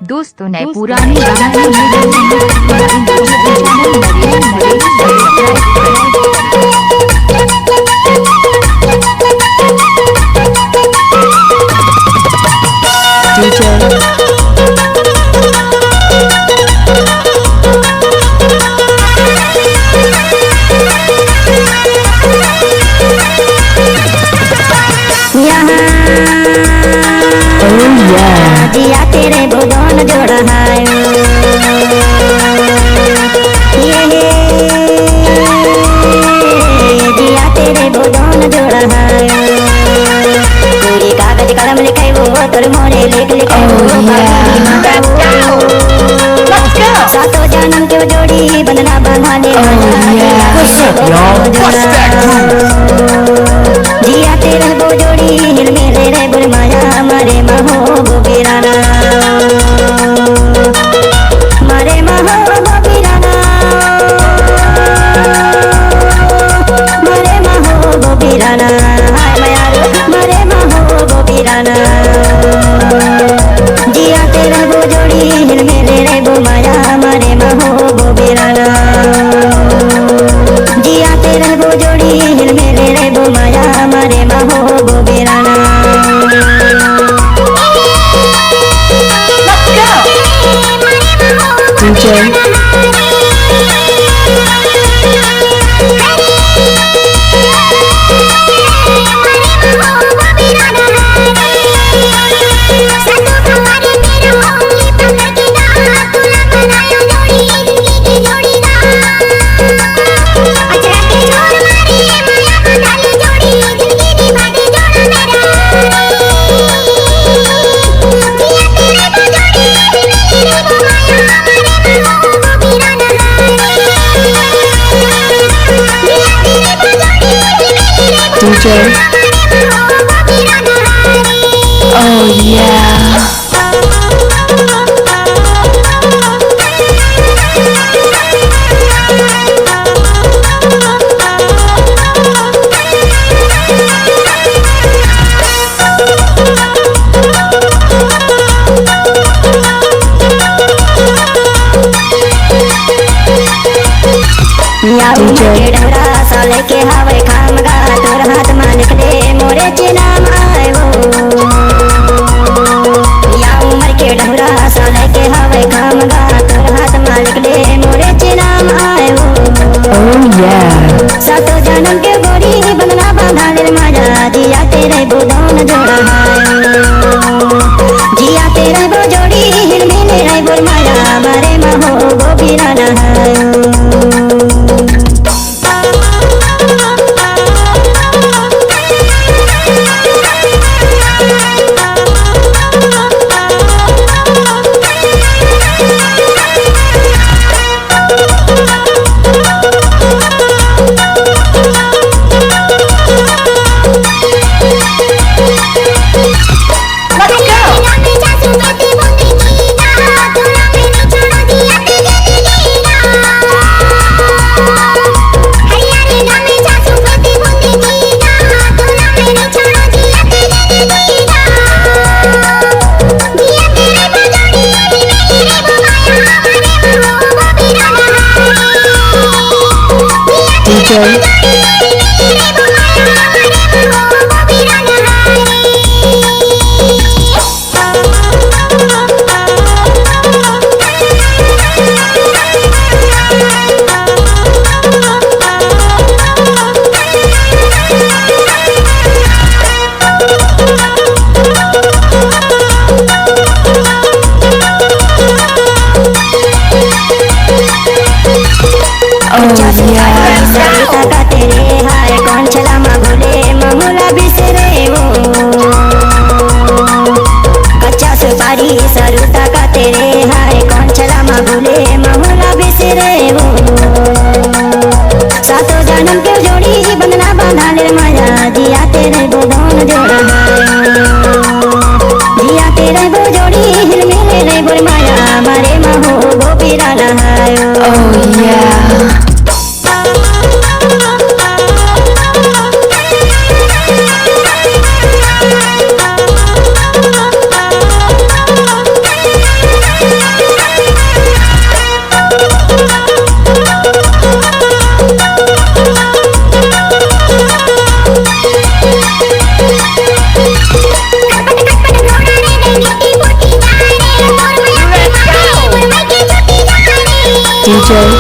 दोस्तों नए पुराने गाने जिया तेरे भगवान जोड़ा है जिया तेरे भगवान जोड़ा है पूरी कागज कलम लिखे वो तोर मोरे लिख लिखे सातों जन्म के जोड़ी बंधना बंधा ले जिया तेरे वो जोड़ी हिल मेरे रे बुर माया मारे महो गोपीराना मारे महो गोपीराना मारे महो गोपीराना हाय मयारो मारे महो गोपीराना जिया तेरे वो जोड़ी हिल मेरे रे वो माया मारे महो गोपीराना जिया तेरे वो जोड़ी हिल मेरे रे वो माया मारे महो गोपीराना Oh yeah. डरा साले के हवे खामगा तोर हाथ मालिक दे मोरे चिनाम आए हो या उमर के डरा साले के हवे खामगा तोर हाथ मालिक दे मोरे चिनाम आए हो सातों जन्म के गोरी बंधना बांधा ले माया जिया तेरे बुदौन जोड़ा है जिया तेरे वो जोड़ी हिल मिले रे बोल माया मारे महो गोपीराना है तेरे हाय कौन चला मगुले ममुला बिसरे वो कच्चा सुपारी सरुता का तेरे हाय कौन चला मगुले ममुला बिसरे वो सातों जन्म के जोड़ी बंधना बांधा ले माया जिया तेरे बुदौन जोड़ा जिया तेरे वो जोड़ी हिल मिले रे बोल माया मारे महो गोपीराना है Oh yeah. DJ